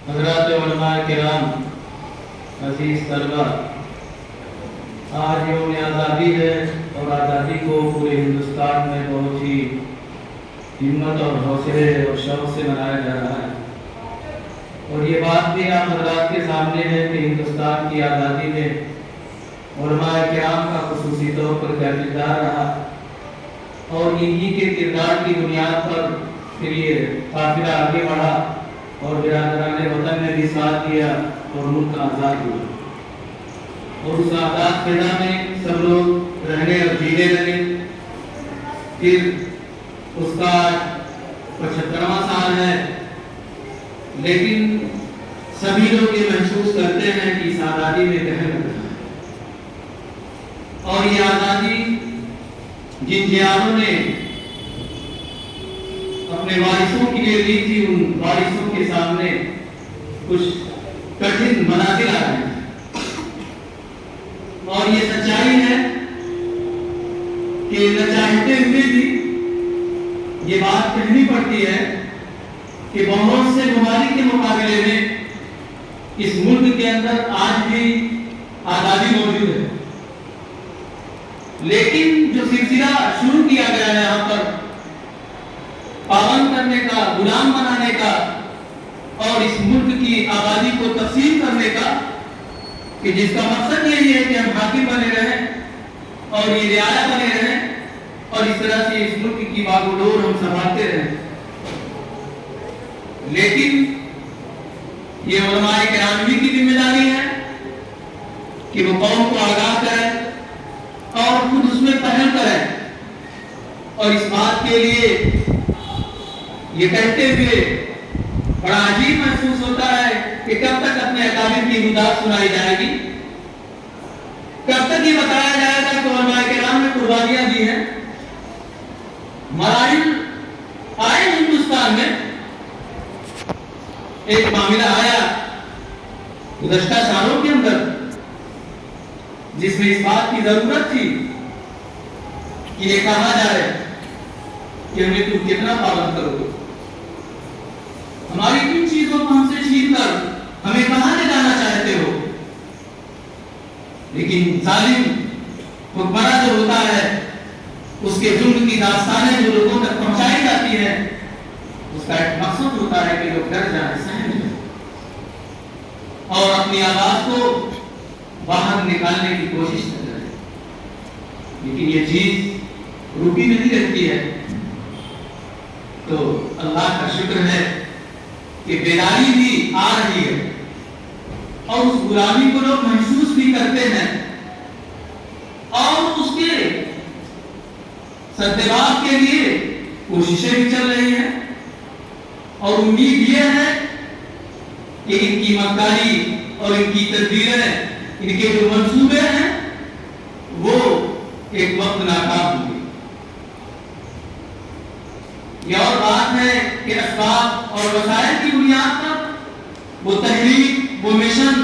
حضرات علماء کرام، عزیز طلبہ، آج یوم آزادی ہے اور آزادی کو پورے ہندوستان میں بہت ہی ہمت اور حوصلے اور شوق سے منایا جا رہا ہے، اور یہ بات بھی آپ حضرات کے سامنے ہے کہ ہندوستان کی آزادی میں علماء کرام کا خصوصی طور پر کیا کردار رہا، اور انہی کے کردار کی بنیاد پر پھر یہ قافلہ آگے بڑھا اور برادران وطن نے بھی ساتھ دیا اور ملک آزاد ہوا، اور اس آزاد فضا میں سب لوگ رہنے اور جینے لگے۔ پھر اس کا 75واں سال ہے، لیکن سبھی لوگ یہ محسوس کرتے ہیں کہ اس آزادی میں کہر لگ رہا ہے، اور یہ آزادی جن جیانوں نے اپنے وارثوں کے لیے لی تھی، ان وارثوں کے سامنے کچھ کٹھن منازل آ رہے ہیں، اور یہ سچائی ہے کہ نہ چاہتے ہوئے بھی یہ بات کہنی پڑتی ہے کہ بہت سے ممالک کے مقابلے میں اس ملک کے اندر آج بھی آزادی موجود ہے، لیکن جو سلسلہ شروع کیا گیا ہے یہاں پر پابند کرنے کا، غلام بنانے کا، اور اس ملک کی آبادی کو تقسیم کرنے کا، کہ جس کا مقصد یہی ہے کہ ہم حاکم بنے رہیں اور یہ رعایا بنے رہیں، اور اس طرح سے اس ملک کی باغ و ڈور ہم سنبھالتے رہیں، لیکن یہ علماء کرام کی ذمہ داری ہے کہ وہ قوم کو آگاہ کریں اور خود اس میں پہل کریں، اور اس بات کے لیے یہ کہتے ہوئے بڑا عجیب محسوس ہوتا ہے کہ کب تک اپنے اکابر کی امداد سنائی جائے گی، کب تک یہ بتایا جائے گا کہ علماء کرام نے قربانیاں دی ہیں۔ مراحل آئے ہندوستان میں، ایک معاملہ آیا گزشتہ سالوں کے اندر جس میں اس بات کی ضرورت تھی کہ یہ کہا جائے کہ ہمیں تم کتنا پابند کرو گے، ہماری کن چیزوں کو ہم سے چھین کر ہمیں کہاں لے جانا چاہتے ہو۔ لیکن ظالم حکمراں جو ہوتا ہے، اس کے ظلم کی داستانیں جو لوگوں تک پہنچائی جاتی ہے، اس کا ایک مقصد ہوتا ہے کہ لوگ ڈر جائیں، سہم جائیں اور اپنی آواز کو باہر نکالنے کی کوشش کریں، لیکن یہ چیز رکی نہیں رہتی ہے۔ تو اللہ کا شکر ہے کہ بیداری بھی آ رہی ہے، اور اس غلامی کو لوگ محسوس بھی کرتے ہیں، اور اس کے سدباب کے لیے کوششیں بھی چل رہی ہیں، اور امید یہ ہے کہ ان کی مکاری اور ان کی تدبیریں، ان کے جو منصوبے ہیں وہ ایک وقت ناکام ہوں گے۔ یہ اور بات ہے کہ اسباب اور وسائل کی بنیاد پر وہ تحریک، وہ مشن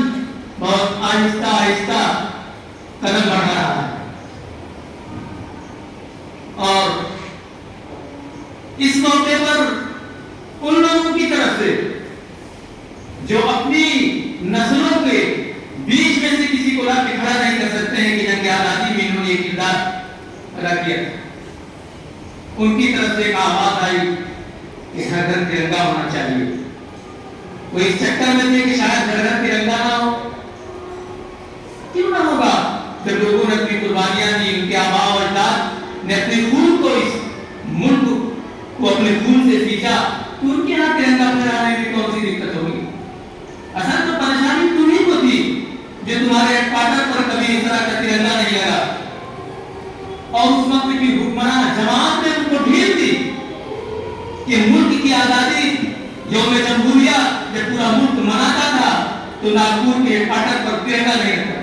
بہت آہستہ آہستہ قدم بڑھ رہا ہے، اور اس موقع پر ان لوگوں کی طرف سے جو اپنی نسلوں کے بیچ میں سے کسی کو لا کے کھڑا نہیں کر سکتے ہیں کہ جنگ آزادی میں انہوں نے ایک کردار ادا کیا، ان کی طرف سے ایک آواز آئی کہ ہر گھر ترنگا ہونا چاہیے۔ وہ اس چکر میں تھے کہ شاید ہر گھر ترنگا نہ ہو، کیوں نہ ہوگا جب لوگوں نے اپنی قربانیاں دی، ان کے آباء و اجداد نے اپنے خون کو اس ملک کو اپنے خون سے سینچا، تو ان کے ہاتھ ترنگا پھہرانے میں کون سی دقت ہوگی؟ اصل تو پریشانی تمہیں کو تھی جو تمہارے ہیڈ کوارٹر پر کبھی اس طرح کا ترنگا نہیں لگا، اور اس وقت کی حکمراں جماعت نے ان کو ڈھیل دی کہ ملک کی آزادی یوم جمہوریہ جب پورا ملک مناتا تھا تو ناگپور کے ہیڈ کوارٹر پر ترنگا نہیں رکھا۔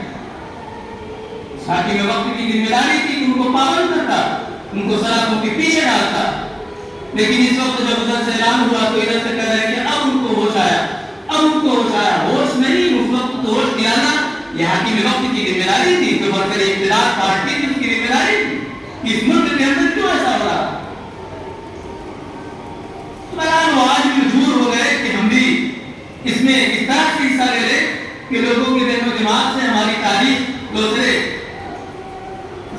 حاکم وقت کی ذمہ داری تھی کہ ان کو پابند کرتا، ان کو سڑکوں کے پیچھے ڈالتا، لیکن اس وقت جب ادھر سے اعلان ہوا تو ادھر سے کہہ رہے ہیں کہ اب ان کو ہوش آیا، اب ان کو ہوش آیا۔ ہوش نہیں، اس وقت تو ہوش دلانا یہ حاکم وقت کی ذمہ داری تھی، جو برقرار اقتدار پارٹی کی اس کی ذمہ داری تھی کہ اس ملک کے اندر کیوں ایسا ہو رہا۔ تو بہرحال وہ آج بھی مجبور ہو گئے کہ ہم بھی اس میں میں اس طرح سے حصہ لے لے کہ لوگوں کے ذہن و دماغ سے ہماری تاریخ دوسرے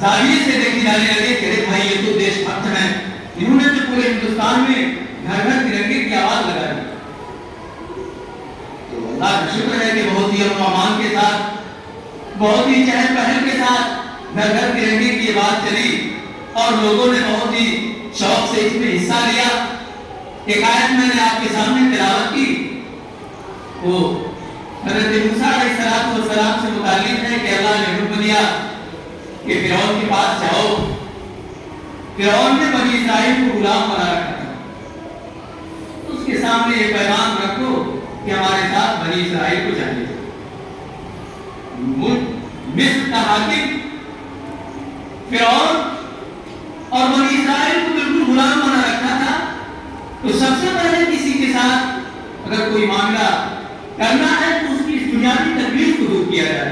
زاویے سے دیکھی جانے لگے کہ ارے بھائی یہ تو دیش بھکت ہیں، انہوں نے تو پورے ہندوستان میں گھر گھر ترنگے کی آواز لگا دی۔ تو اللہ کا شکر ہے کہ بہت ہی امن و امان کے ساتھ، بہت ہی چہل پہل کے ساتھ گھر گھر ترنگے کی یہ بات چلی اور لوگوں نے بہت ہی شوق سے اس میں حصہ لیا۔ ایک آیت میں نے آپ کے سامنے تلاوت کی، وہ حضرت موسیٰ علیہ السلام سے متعلق ہے کہ اللہ نے حکم دیا کہ فرعون کے پاس جاؤ۔ فرعون نے بنی اسرائیل کو غلام بنا رکھا تھا، اس کے سامنے یہ پیغام رکھو کہ ہمارے ساتھ بنی اسرائیل کو جانے دو۔ مصر کا حاکم فرعون اور بنی اسرائیل کو بالکل غلام بنا رکھا تھا، تو سب سے پہلے کسی کے ساتھ اگر کوئی معاملہ کرنا ہے تو اس کی اس دنیاوی تکلیف کو دور کیا جائے،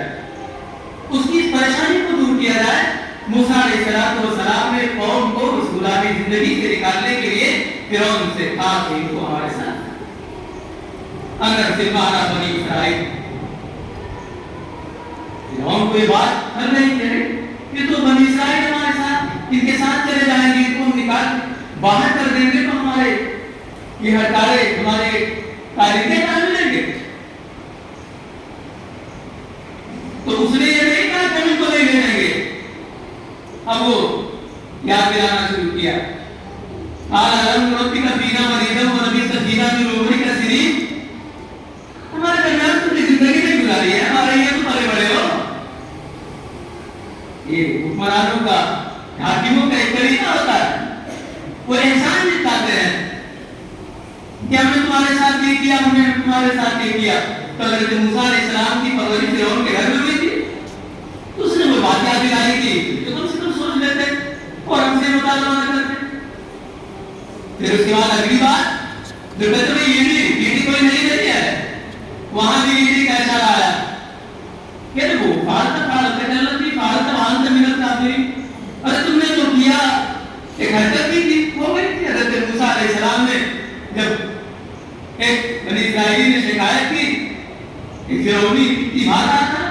اس کی اس پریشانی کو دور کیا جائے۔ موسیٰ علیہ السلام نے قوم کو اس غلامی زندگی سے نکالنے کے لیے فرعون سے کہا کہ ان کو ہمارے ساتھ اندر سے مارا بنی اسرائیل۔ فرعون کو یہ بات حل نہیں کرے کہ تو بنی اسرائیل ہمارے ساتھ، ان کے ساتھ چلے جائیں گے، ان کو ہم نکال باہر کر دیں گے تو ہمارے یہ ہٹارے ہمارے تاریخیں کہاں ملیں گے؟ تو اس نے یہ نہیں کہا کہ ہم ان کو نہیں لے لیں گے۔ اب وہ یاد دلانا شروع کیا، ہمارے درمیان تم نے زندگی نہیں گزاری ہے، ہمارے یہ تو بڑے بڑے ہو۔ یہ حکمرانوں کا، حاکموں کا ایک طریقہ ہوتا ہے، وہ احسان جتاتے ہیں کہ ہم نے تمہارے ساتھ یہ کیا، ہم نے تمہارے ساتھ یہ کیا۔ تو حضرت موسیٰ علیہ السلام کی پرورش فرعون کے گھر میں ہوئی تھی، تو اس نے وہ بات یاد دلائی تھی کہ تم سے تم سوچ لیتے اور ہم سے مطالبہ نہ کرتے۔ پھر اس کے بعد اگلی بات جو کہتے ہیں یہ کوئی نہیں رہی ہے، وہاں بھی یہ کا اشارہ آیا کہ وہ فارت تھی فارت وہاں سے منت کافری، ارے تم نے جو کیا ایک حرکت بھی تھی ہو گئی تھی۔ حضرت موسیٰ علیہ السلام نے جب ایک بنی اسرائیلی نے شکایت کی کہ فرعونی کی بات آ تھا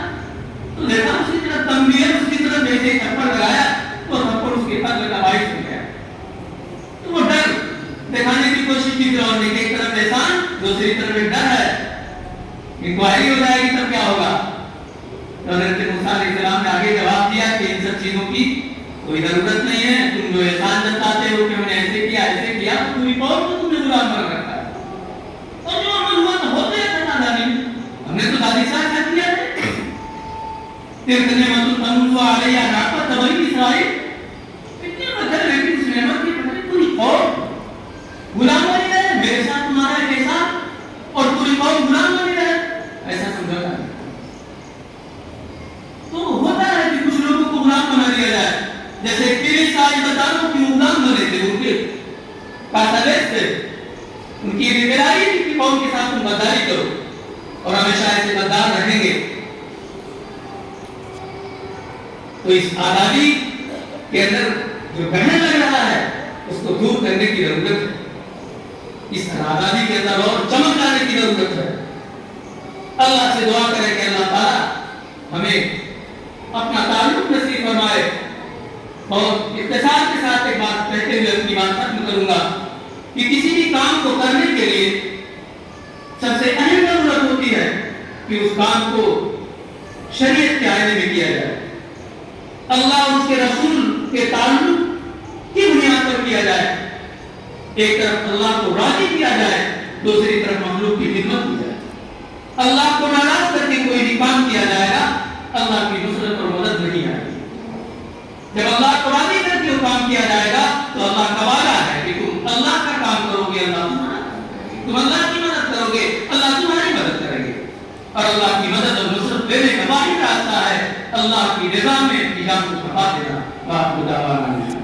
تو دیکھا اس کی طرف تنبیہ، اس کی طرف جیسے ایک تھپڑ لگایا تو تھپڑ اس کے قتل کا باعث ہو گیا۔ تو وہ ڈر دکھانے کی کوشش کی فرعون نے کہ ایک طرف احسان، دوسری طرف ایک ڈر ہے، انکوائری ہو جائے گی تب کیا ہوگا۔ تو حضرت موسیٰ علیہ السلام نے آگے جواب دیا کہ ان سب چیزوں کی کوئی ضرورت نہیں ہے، تم جو احسان جتاتے ہو کہ ہم نے ایسے کیا تو پوری قوم کو تم نے غلام بنا رکھا ہے، اور جو عمل ہوا تو ہوتے ہیں خاندانی میں، ہم نے تو دادی صاحب کیا کیا ہے۔ تلک نعمت تمنوا علیہ نعمت بنی اسرائیل، اتنی قدر ہے کہ اس نعمت کی پتہ پوری قوم غلام بنی رہے، میرے ساتھ تمہارا ایک احسان اور پوری قوم غلام بنی رہے، ایسا سمجھا ہے۔ تو ہوتا ہے کہ کچھ لوگوں کو غلام بنا دیا جائے، جیسے تیس سال بتاؤ کہ غلام بنے تھے ان کے کاسلیس تھے، ان کی ذمہ داری تھی کہ قوم کے ساتھ تم غداری کرو اور ہمیشہ ایسے غدار رہیں گے۔ تو اس آزادی کے اندر جو گہن لگ رہا ہے اس کو دور کرنے کی ضرورت ہے، اس آزادی کے اندر اور چمک لانے کی ضرورت ہے۔ اللہ سے دعا کریں کہ اللہ تعالیٰ ہمیں اپنا تعلق نصیب فرمائے۔ اور اختصار کے ساتھ ایک بات کہتے ہوئے اپنی بات ختم کروں گا کہ کسی بھی کام کو کرنے کے لیے سب سے اہم ضرورت ہوتی ہے کہ اس کام کو شریعت کے آئینے میں کیا جائے، اللہ اور اس کے رسول کے تعلق کی بنیاد پر کیا جائے، ایک طرف اللہ کو راضی کیا جائے، دوسری طرف مخلوق کی خدمت کی جائے۔ اللہ کو ناراض کر کے کوئی بھی کام کیا جائے گا، اللہ کی نصرت اور مدد نہیں آئے گی۔ جب اللہ کو راضی کر کے وہ کام کیا جائے گا تو اللہ کا وعدہ ہے کہ تم اللہ کا کام کرو گے، اللہ تم اللہ کی مدد کرو گے، اللہ تمہاری مدد کرے گے۔ اور اللہ کی مدد اور نصرت دینے کا واحد راستہ ہے اللہ کی رضا میں اپنی جان کو کھپا دینا۔